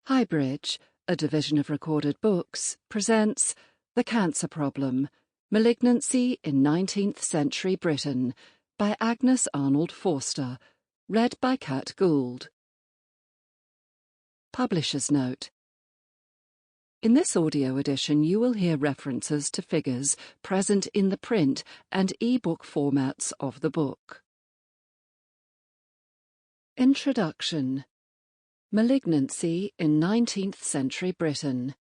HighBridge, a division of Recorded Books, presents The Cancer Problem, Malignancy in 19th-Century Britain by Agnes Arnold-Forster, read by Gould. Publisher's Note. In this audio edition you will hear references to figures present in the print and e-book formats of the book. Introduction. Malignancy in 19th-Century Britain.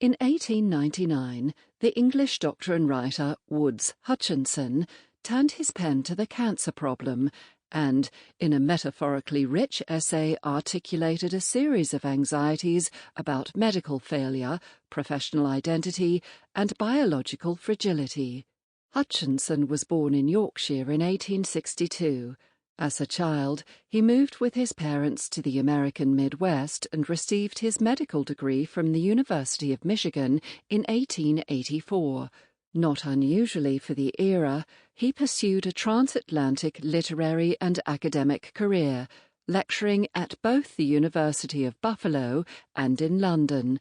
In 1899, the English doctor and writer Woods Hutchinson turned his pen to the cancer problem and, in a metaphorically rich essay, articulated a series of anxieties about medical failure, professional identity, and biological fragility. Hutchinson was born in Yorkshire in 1862. As a child, he moved with his parents to the American Midwest and received his medical degree from the University of Michigan in 1884. Not unusually for the era, he pursued a transatlantic literary and academic career, lecturing at both the University of Buffalo and in London.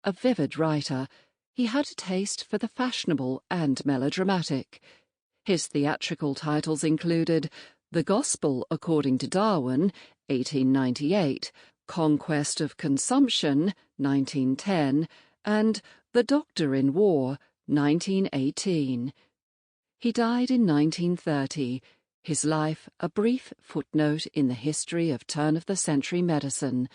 A vivid writer, he had a taste for the fashionable and melodramatic. His theatrical titles included The Gospel According to Darwin, 1898, Conquest of Consumption, 1910, and The Doctor in War, 1918. He died in 1930, his life a brief footnote in the history of turn-of-the-century medicine,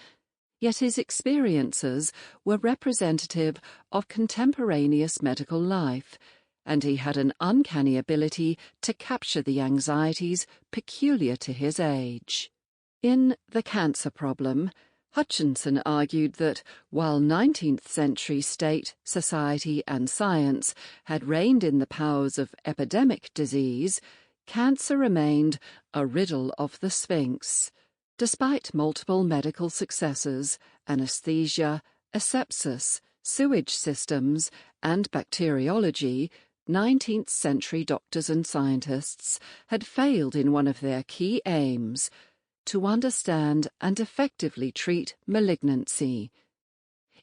yet his experiences were representative of contemporaneous medical life, and he had an uncanny ability to capture the anxieties peculiar to his age. In The Cancer Problem, Hutchinson argued that while 19th-century state, society and science had reined in the powers of epidemic disease, cancer remained a riddle of the Sphinx. Despite multiple medical successes, anesthesia, asepsis, sewage systems, and bacteriology, 19th-century doctors and scientists had failed in one of their key aims, to understand and effectively treat malignancy.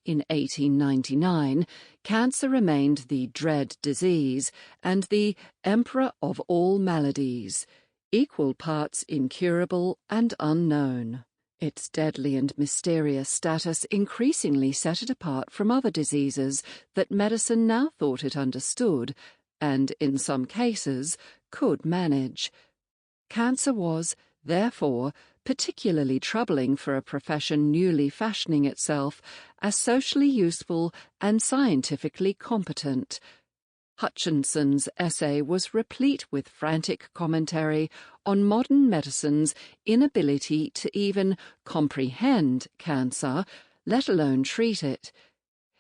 In 1899, cancer remained the dread disease and the emperor of all maladies, equal parts incurable and unknown. Its deadly and mysterious status increasingly set it apart from other diseases that medicine now thought it understood and, in some cases, could manage. Cancer was, therefore, particularly troubling for a profession newly fashioning itself as socially useful and scientifically competent. Hutchinson's essay was replete with frantic commentary on modern medicine's inability to even comprehend cancer, let alone treat it.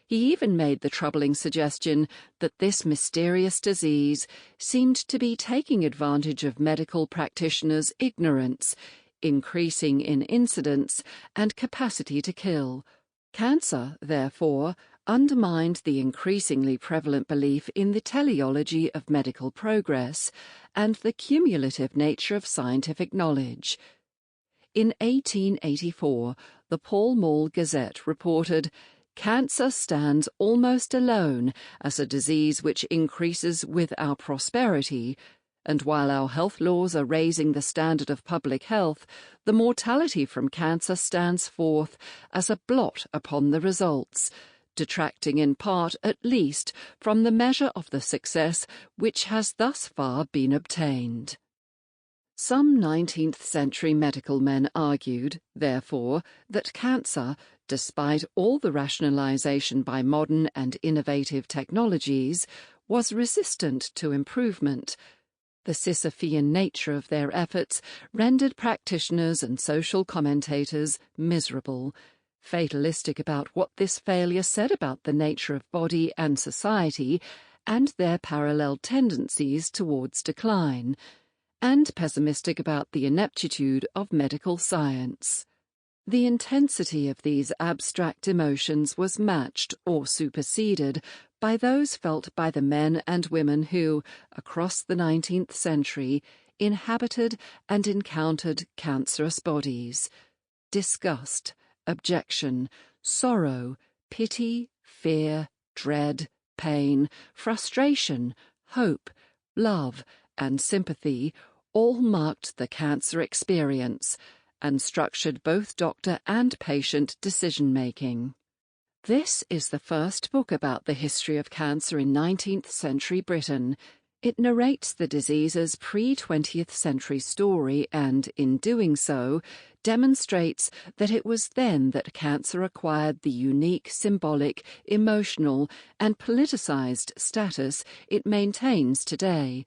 He even made the troubling suggestion that this mysterious disease seemed to be taking advantage of medical practitioners' ignorance, increasing in incidence and capacity to kill. Cancer, therefore, undermined the increasingly prevalent belief in the teleology of medical progress and the cumulative nature of scientific knowledge. In 1884, the Pall Mall Gazette reported, "Cancer stands almost alone as a disease which increases with our prosperity, and while our health laws are raising the standard of public health, the mortality from cancer stands forth as a blot upon the results, detracting in part at least from the measure of the success which has thus far been obtained." Some 19th-century medical men argued, therefore, that cancer, despite all the rationalization by modern and innovative technologies, was resistant to improvement. The Sisyphean nature of their efforts rendered practitioners and social commentators miserable, fatalistic about what this failure said about the nature of body and society and their parallel tendencies towards decline, and pessimistic about the ineptitude of medical science. The intensity of these abstract emotions was matched or superseded by those felt by the men and women who, across the 19th century, inhabited and encountered cancerous bodies. Disgust objection, sorrow, pity, fear, dread, pain, frustration, hope, love, and sympathy all marked the cancer experience and structured both doctor and patient decision-making. This is the first book about the history of cancer in 19th-century Britain. It narrates the disease's pre-20th century story and, in doing so, demonstrates that it was then that cancer acquired the unique symbolic, emotional, and politicized status it maintains today.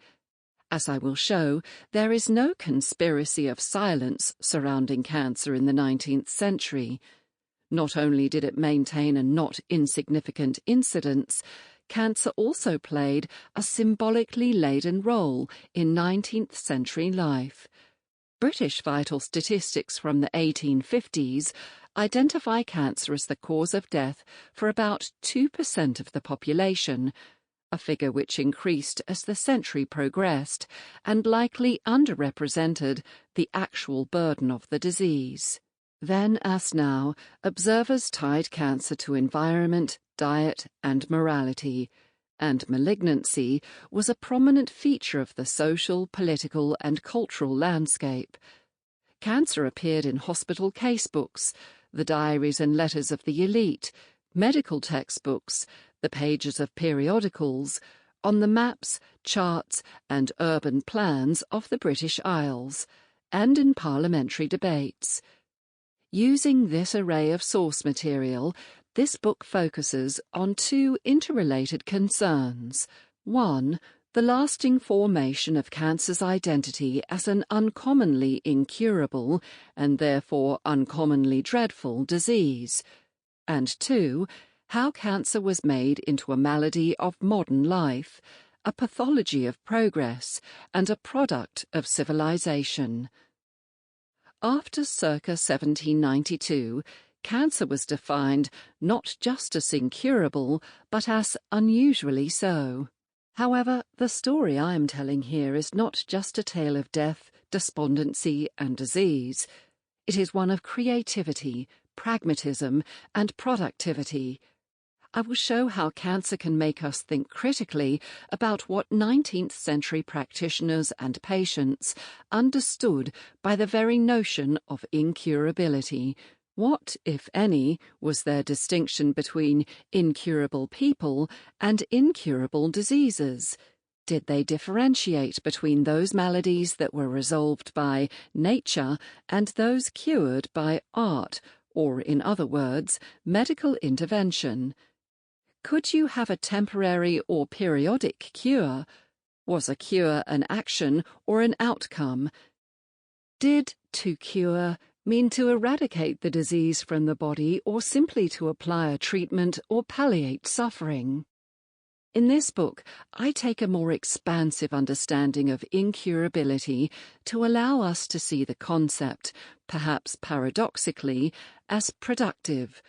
As I will show, there is no conspiracy of silence surrounding cancer in the 19th century. Not only did it maintain a not insignificant incidence, cancer also played a symbolically laden role in 19th century life. British vital statistics from the 1850s identify cancer as the cause of death for about 2% of the population, a figure which increased as the century progressed and likely underrepresented the actual burden of the disease. Then, as now, observers tied cancer to environment, diet, and morality, and malignancy was a prominent feature of the social, political, and cultural landscape. Cancer appeared in hospital casebooks, the diaries and letters of the elite, medical textbooks, the pages of periodicals, on the maps, charts, and urban plans of the British Isles, and in parliamentary debates. Using this array of source material, this book focuses on two interrelated concerns. One, the lasting formation of cancer's identity as an uncommonly incurable, and therefore uncommonly dreadful, disease. And two, how cancer was made into a malady of modern life, a pathology of progress, and a product of civilization. After circa 1792, cancer was defined not just as incurable, but as unusually so. However, the story I am telling here is not just a tale of death, despondency, and disease. It is one of creativity, pragmatism, and productivity. I will show how cancer can make us think critically about what 19th century practitioners and patients understood by the very notion of incurability. What, if any, was their distinction between incurable people and incurable diseases? Did they differentiate between those maladies that were resolved by nature and those cured by art, or, in other words, medical intervention? Could you have a temporary or periodic cure? Was a cure an action or an outcome? Did to cure mean to eradicate the disease from the body or simply to apply a treatment or palliate suffering? In this book, I take a more expansive understanding of incurability to allow us to see the concept, perhaps paradoxically, as productive.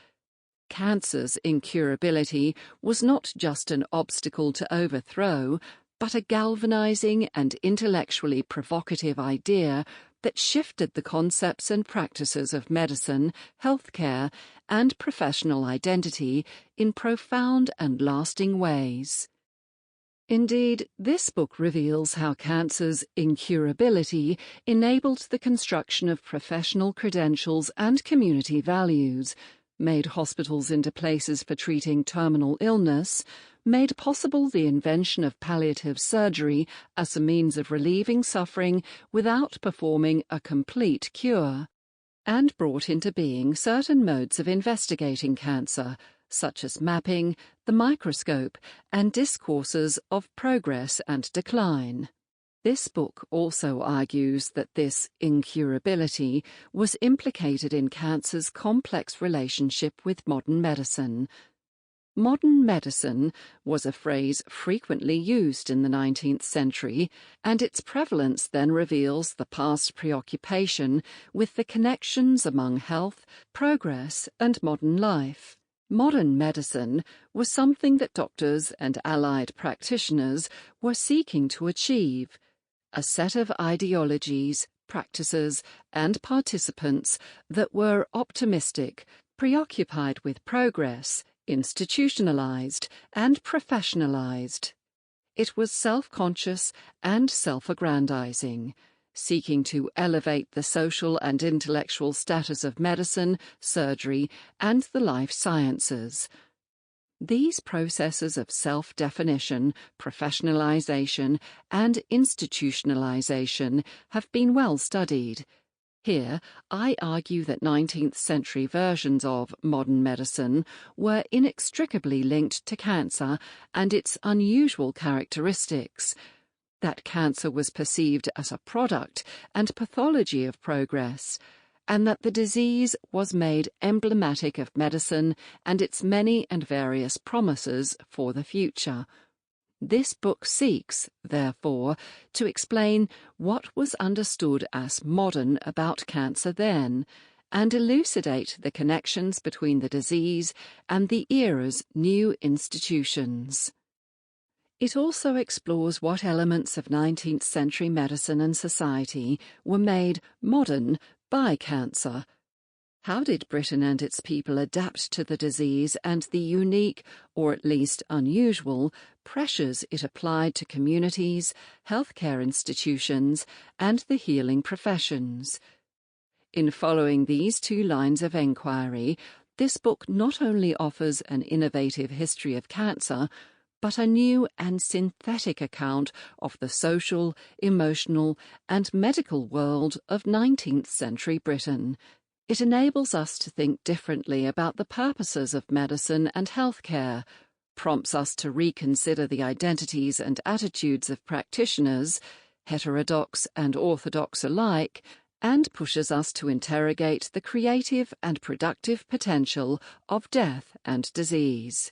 Cancer's incurability was not just an obstacle to overthrow, but a galvanizing and intellectually provocative idea that shifted the concepts and practices of medicine, healthcare, and professional identity in profound and lasting ways. Indeed, this book reveals how cancer's incurability enabled the construction of professional credentials and community values, made hospitals into places for treating terminal illness, made possible the invention of palliative surgery as a means of relieving suffering without performing a complete cure, and brought into being certain modes of investigating cancer, such as mapping, the microscope, and discourses of progress and decline. This book also argues that this incurability was implicated in cancer's complex relationship with modern medicine. Modern medicine was a phrase frequently used in the 19th century, and its prevalence then reveals the past preoccupation with the connections among health, progress, and modern life. Modern medicine was something that doctors and allied practitioners were seeking to achieve, a set of ideologies, practices, and participants that were optimistic, preoccupied with progress, institutionalized, and professionalized. It was self-conscious and self-aggrandizing, seeking to elevate the social and intellectual status of medicine, surgery, and the life sciences. These processes of self-definition, professionalization, and institutionalization have been well studied. Here, I argue that 19th-century versions of modern medicine were inextricably linked to cancer and its unusual characteristics, that cancer was perceived as a product and pathology of progress, and that the disease was made emblematic of medicine and its many and various promises for the future. This book seeks, therefore, to explain what was understood as modern about cancer then, and elucidate the connections between the disease and the era's new institutions. It also explores what elements of 19th-century medicine and society were made modern by cancer. How did Britain and its people adapt to the disease and the unique, or at least unusual, pressures it applied to communities, healthcare institutions, and the healing professions? In following these two lines of enquiry, this book not only offers an innovative history of cancer, but a new and synthetic account of the social, emotional, and medical world of 19th-century Britain. It enables us to think differently about the purposes of medicine and healthcare, prompts us to reconsider the identities and attitudes of practitioners, heterodox and orthodox alike, and pushes us to interrogate the creative and productive potential of death and disease.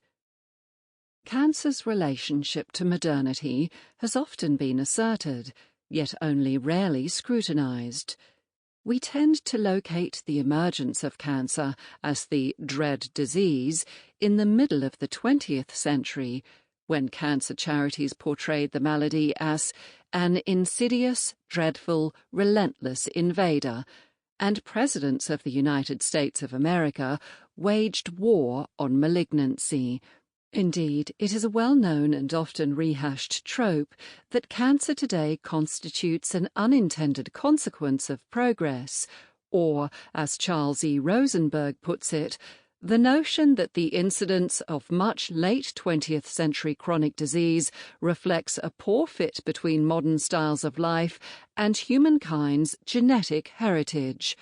Cancer's relationship to modernity has often been asserted, yet only rarely scrutinized. We tend to locate the emergence of cancer as the dread disease in the middle of the 20th century, when cancer charities portrayed the malady as an insidious, dreadful, relentless invader, and presidents of the United States of America waged war on malignancy. Indeed, it is a well-known and often rehashed trope that cancer today constitutes an unintended consequence of progress, or, as Charles E. Rosenberg puts it, the notion that the incidence of much late 20th century chronic disease reflects a poor fit between modern styles of life and humankind's genetic heritage.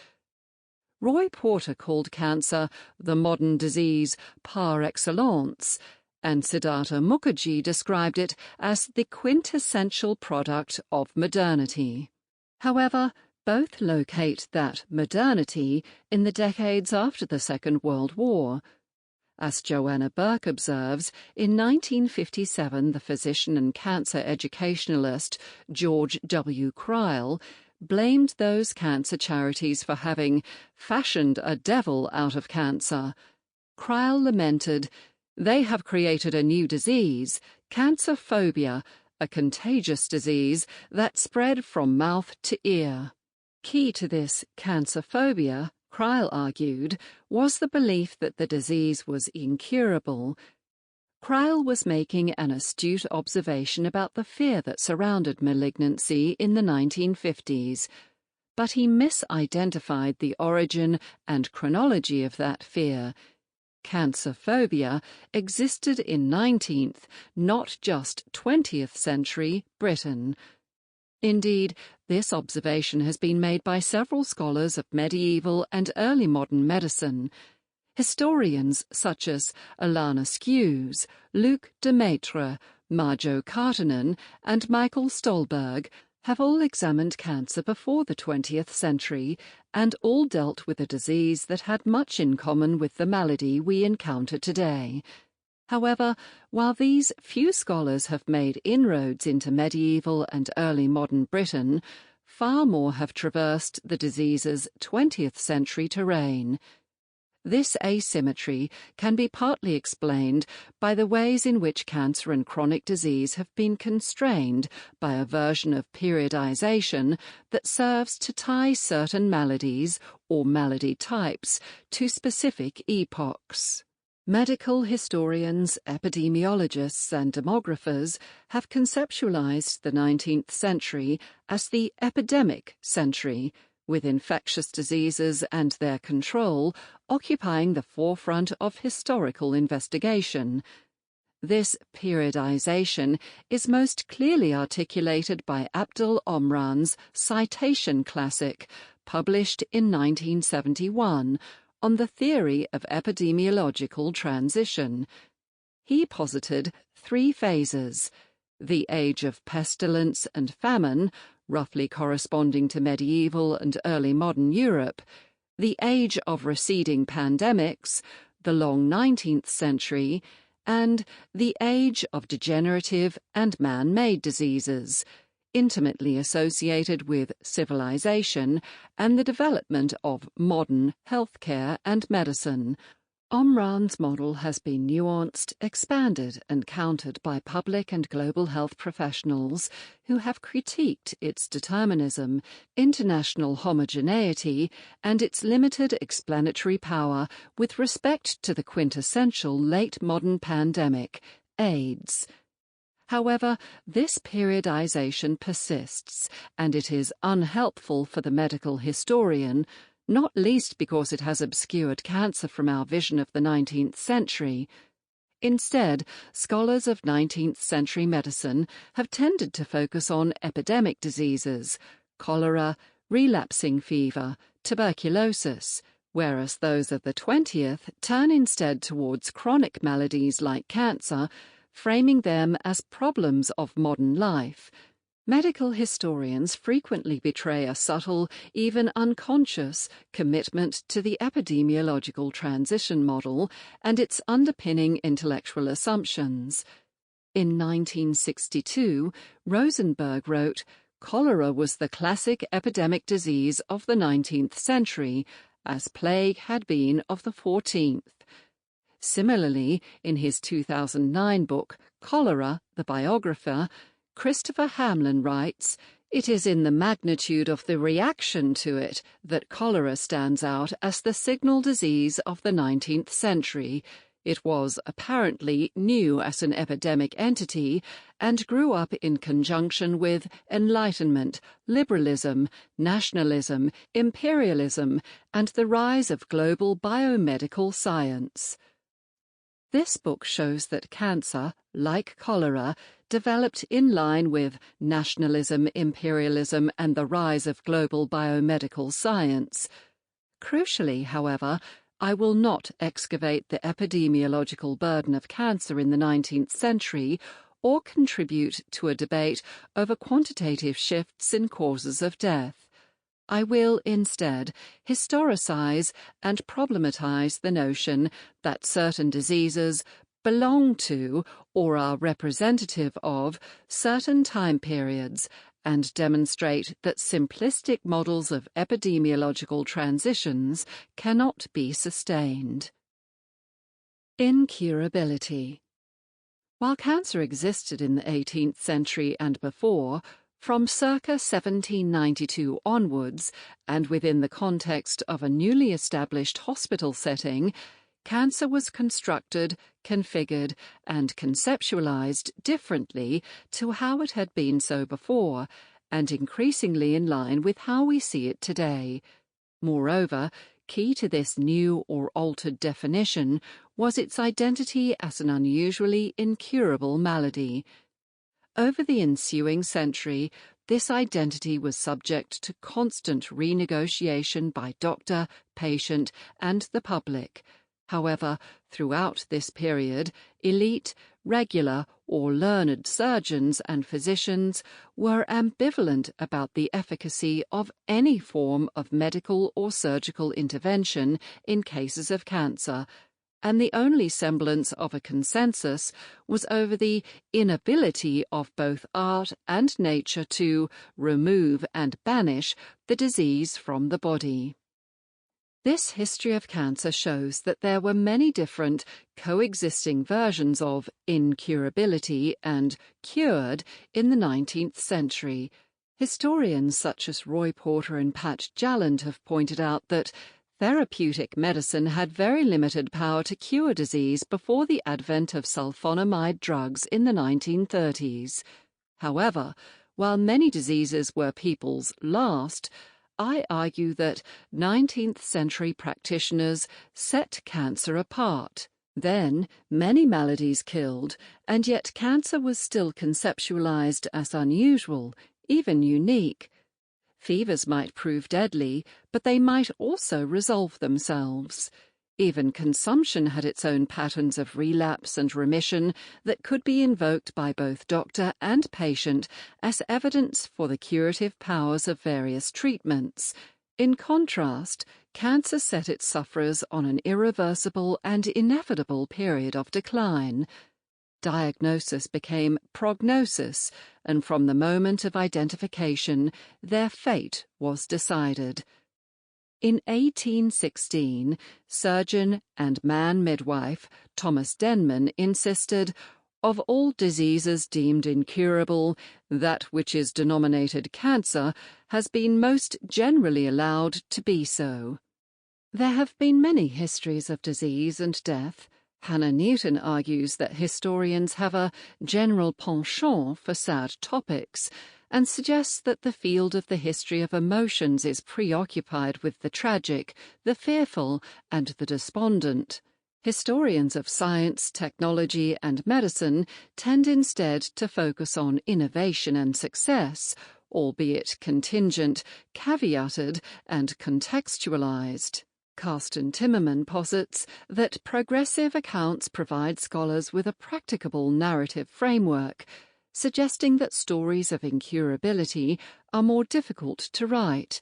Roy Porter called cancer the modern disease par excellence, and Siddhartha Mukherjee described it as the quintessential product of modernity. However, both locate that modernity in the decades after the Second World War. As Joanna Burke observes, in 1957 the physician and cancer educationalist George W. Cryle blamed those cancer charities for having fashioned a devil out of cancer. Cryle lamented, "They have created a new disease, cancer phobia, a contagious disease that spread from mouth to ear." Key to this cancer phobia, Cryle argued, was the belief that the disease was incurable. Cryle was making an astute observation about the fear that surrounded malignancy in the 1950s, but he misidentified the origin and chronology of that fear. Cancer phobia existed in 19th, not just 20th century Britain. Indeed, this observation has been made by several scholars of medieval and early modern medicine. Historians such as Alana Skewes, Luc Demaitre, Marjo Kartanen, and Michael Stolberg have all examined cancer before the 20th century and all dealt with a disease that had much in common with the malady we encounter today. However, while these few scholars have made inroads into medieval and early modern Britain, far more have traversed the disease's 20th century terrain. This asymmetry can be partly explained by the ways in which cancer and chronic disease have been constrained by a version of periodization that serves to tie certain maladies or malady types to specific epochs. Medical historians, epidemiologists and demographers have conceptualized the 19th century as the epidemic century, with infectious diseases and their control occupying the forefront of historical investigation. This periodization is most clearly articulated by Abdul Omran's Citation Classic, published in 1971, on the theory of epidemiological transition. He posited 3 phases: the age of pestilence and famine, roughly corresponding to medieval and early modern Europe, the age of receding pandemics, the long 19th century, and the age of degenerative and man-made diseases, intimately associated with civilization and the development of modern healthcare and medicine. Omran's model has been nuanced, expanded and countered by public and global health professionals who have critiqued its determinism, international homogeneity and its limited explanatory power with respect to the quintessential late modern pandemic, AIDS. However, this periodization persists, and it is unhelpful for the medical historian, not least because it has obscured cancer from our vision of the 19th century. Instead, scholars of 19th century medicine have tended to focus on epidemic diseases, cholera, relapsing fever, tuberculosis, whereas those of the 20th turn instead towards chronic maladies like cancer, framing them as problems of modern life. Medical historians frequently betray a subtle, even unconscious, commitment to the epidemiological transition model and its underpinning intellectual assumptions. In 1962, Rosenberg wrote, "Cholera was the classic epidemic disease of the 19th century, as plague had been of the 14th. Similarly, in his 2009 book, Cholera, the Biographer, Christopher Hamlin writes, "It is in the magnitude of the reaction to it that cholera stands out as the signal disease of the 19th century. It was apparently new as an epidemic entity and grew up in conjunction with Enlightenment, liberalism, nationalism, imperialism, and the rise of global biomedical science." This book shows that cancer, like cholera, developed in line with nationalism, imperialism, and the rise of global biomedical science. Crucially, however, I will not excavate the epidemiological burden of cancer in the 19th century or contribute to a debate over quantitative shifts in causes of death. I will instead historicize and problematize the notion that certain diseases belong to or are representative of certain time periods and demonstrate that simplistic models of epidemiological transitions cannot be sustained. Incurability. While cancer existed in the 18th century and before, from circa 1792 onwards, and within the context of a newly established hospital setting, cancer was constructed, configured, and conceptualized differently to how it had been so before, and increasingly in line with how we see it today. Moreover, key to this new or altered definition was its identity as an unusually incurable malady. Over the ensuing century, this identity was subject to constant renegotiation by doctor, patient, and the public. However, throughout this period, elite, regular, or learned surgeons and physicians were ambivalent about the efficacy of any form of medical or surgical intervention in cases of cancer, and the only semblance of a consensus was over the inability of both art and nature to remove and banish the disease from the body. This history of cancer shows that there were many different coexisting versions of incurability and cured in the 19th century. Historians such as Roy Porter and Pat Jalland have pointed out that therapeutic medicine had very limited power to cure disease before the advent of sulfonamide drugs in the 1930s. However, while many diseases were people's last, I argue that 19th-century practitioners set cancer apart. Then, many maladies killed, and yet cancer was still conceptualized as unusual, even unique. Fevers might prove deadly, but they might also resolve themselves. Even consumption had its own patterns of relapse and remission that could be invoked by both doctor and patient as evidence for the curative powers of various treatments. In contrast, cancer set its sufferers on an irreversible and inevitable period of decline. Diagnosis became prognosis, and from the moment of identification, their fate was decided. In 1816, surgeon and man midwife Thomas Denman insisted, "Of all diseases deemed incurable, that which is denominated cancer has been most generally allowed to be so." There have been many histories of disease and death. Hannah Newton argues that historians have a general penchant for sad topics, and suggests that the field of the history of emotions is preoccupied with the tragic, the fearful, and the despondent. Historians of science, technology, and medicine tend instead to focus on innovation and success, albeit contingent, caveated, and contextualized. Carsten Timmerman posits that progressive accounts provide scholars with a practicable narrative framework, suggesting that stories of incurability are more difficult to write.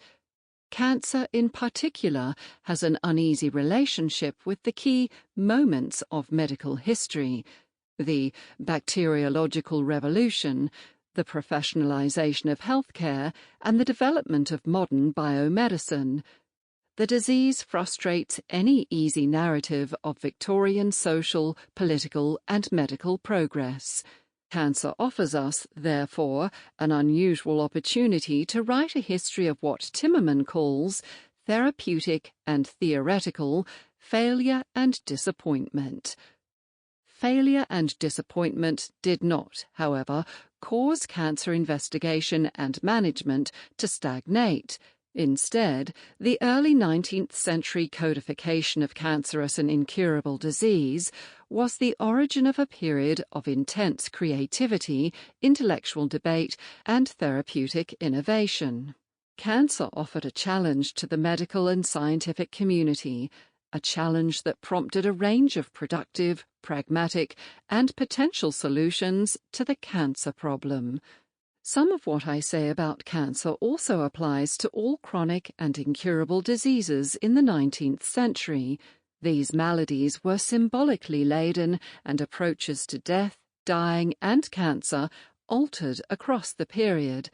Cancer, in particular, has an uneasy relationship with the key moments of medical history: the bacteriological revolution, the professionalization of healthcare, and the development of modern biomedicine. The disease frustrates any easy narrative of Victorian social, political, and medical progress. Cancer offers us, therefore, an unusual opportunity to write a history of what Timmerman calls therapeutic and theoretical failure and disappointment. Failure and disappointment did not, however, cause cancer investigation and management to stagnate. Instead, the early 19th century codification of cancer as an incurable disease was the origin of a period of intense creativity, intellectual debate, and therapeutic innovation. Cancer offered a challenge to the medical and scientific community, a challenge that prompted a range of productive, pragmatic, and potential solutions to the cancer problem. Some of what I say about cancer also applies to all chronic and incurable diseases in the 19th century. These maladies were symbolically laden, and approaches to death, dying, and cancer altered across the period.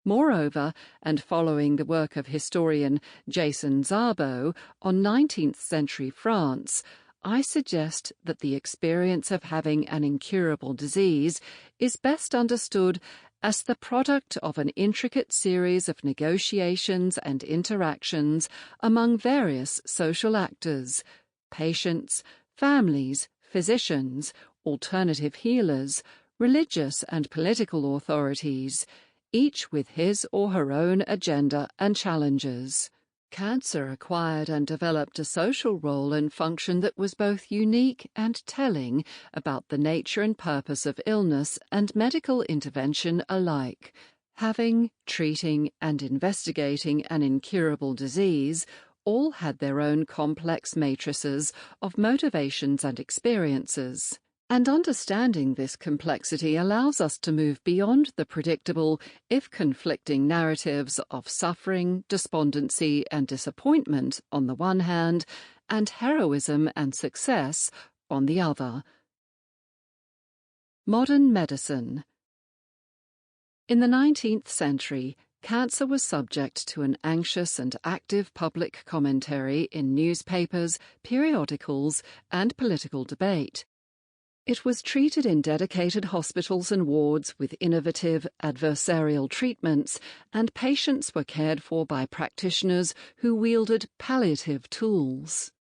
Moreover, and following the work of historian Jason Szabo on 19th-century France, I suggest that the experience of having an incurable disease is best understood as the product of an intricate series of negotiations and interactions among various social actors: patients, families, physicians, alternative healers, religious and political authorities, each with his or her own agenda and challenges. Cancer acquired and developed a social role and function that was both unique and telling about the nature and purpose of illness and medical intervention alike. Having, treating, and investigating an incurable disease all had their own complex matrices of motivations and experiences. And understanding this complexity allows us to move beyond the predictable, if conflicting, narratives of suffering, despondency, and disappointment on the one hand, and heroism and success on the other. Modern medicine. In the 19th century, cancer was subject to an anxious and active public commentary in newspapers, periodicals, and political debate. It was treated in dedicated hospitals and wards with innovative adversarial treatments, and patients were cared for by practitioners who wielded palliative tools.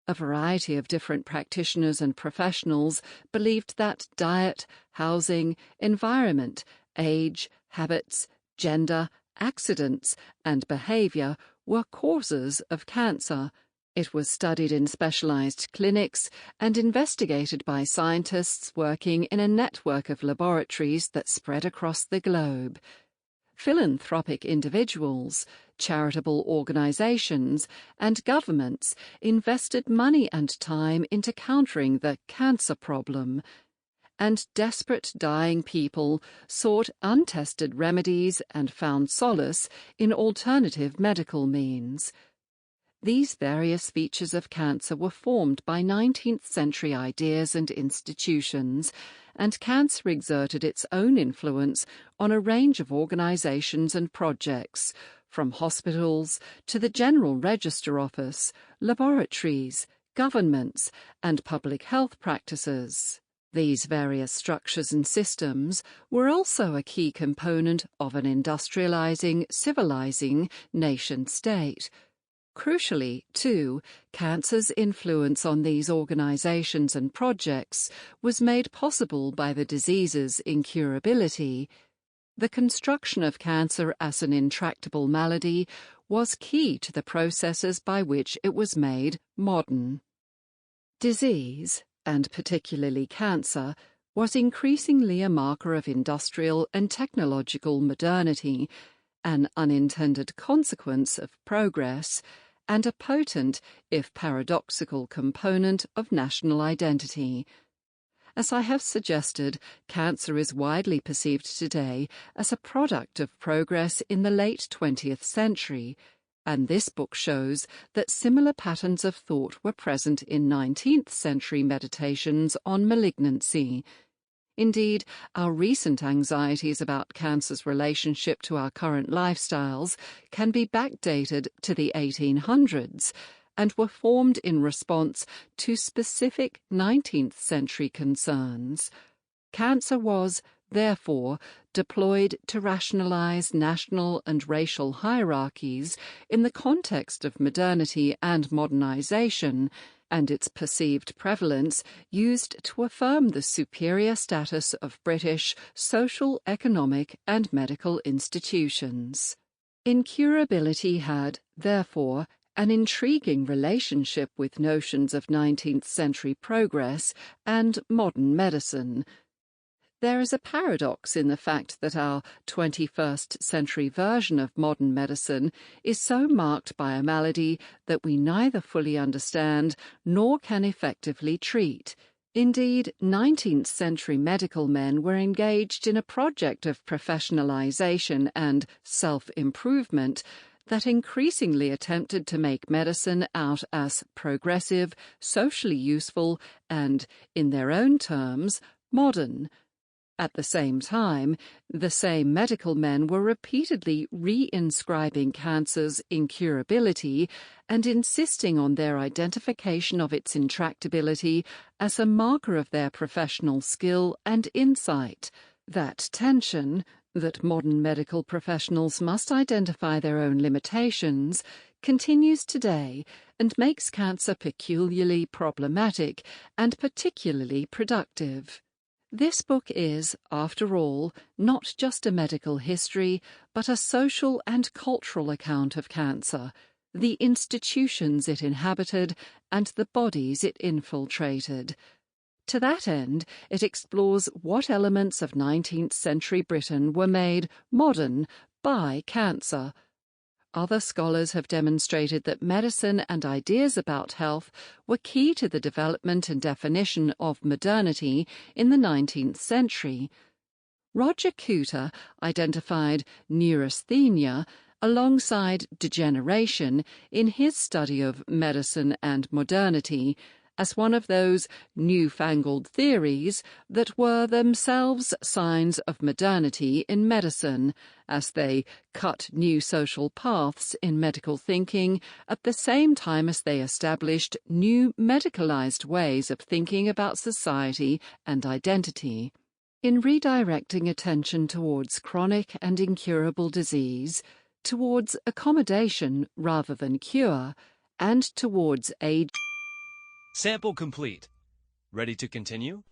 A variety of different practitioners and professionals believed that diet, housing, environment, age, habits, gender, accidents, and behavior were causes of cancer. It was studied in specialized clinics and investigated by scientists working in a network of laboratories that spread across the globe. Philanthropic individuals, charitable organizations, and governments invested money and time into countering the cancer problem, and desperate dying people sought untested remedies and found solace in alternative medical means. These various features of cancer were formed by 19th-century ideas and institutions, and cancer exerted its own influence on a range of organizations and projects, from hospitals to the General Register Office, laboratories, governments, and public health practices. These various structures and systems were also a key component of an industrializing, civilizing nation-state. Crucially, too, cancer's influence on these organizations and projects was made possible by the disease's incurability. The construction of cancer as an intractable malady was key to the processes by which it was made modern. Disease, and particularly cancer, was increasingly a marker of industrial and technological modernity, an unintended consequence of progress, and a potent, if paradoxical, component of national identity. As I have suggested, cancer is widely perceived today as a product of progress in the late 20th century, and this book shows that similar patterns of thought were present in 19th-century meditations on malignancy. Indeed, our recent anxieties about cancer's relationship to our current lifestyles can be backdated to the 1800s and were formed in response to specific 19th-century concerns. Cancer was, therefore, deployed to rationalize national and racial hierarchies in the context of modernity and modernization, and its perceived prevalence used to affirm the superior status of British social, economic, and medical institutions. Incurability had, therefore, an intriguing relationship with notions of 19th-century progress and modern medicine. There is a paradox in the fact that our 21st-century version of modern medicine is so marked by a malady that we neither fully understand nor can effectively treat. Indeed, 19th-century medical men were engaged in a project of professionalization and self-improvement that increasingly attempted to make medicine out as progressive, socially useful, and, in their own terms, modern. At the same time, the same medical men were repeatedly reinscribing cancer's incurability and insisting on their identification of its intractability as a marker of their professional skill and insight. That tension, that modern medical professionals must identify their own limitations, continues today and makes cancer peculiarly problematic and particularly productive. This book is, after all, not just a medical history, but a social and cultural account of cancer, the institutions it inhabited, and the bodies it infiltrated. To that end, it explores what elements of 19th-century Britain were made modern by cancer. Other scholars have demonstrated that medicine and ideas about health were key to the development and definition of modernity in the 19th century. Roger Cooter identified neurasthenia alongside degeneration in his study of medicine and modernity, as one of those newfangled theories that were themselves signs of modernity in medicine, as they cut new social paths in medical thinking at the same time as they established new medicalized ways of thinking about society and identity. In redirecting attention towards chronic and incurable disease, towards accommodation rather than cure, and towards age. Sample complete. Ready to continue?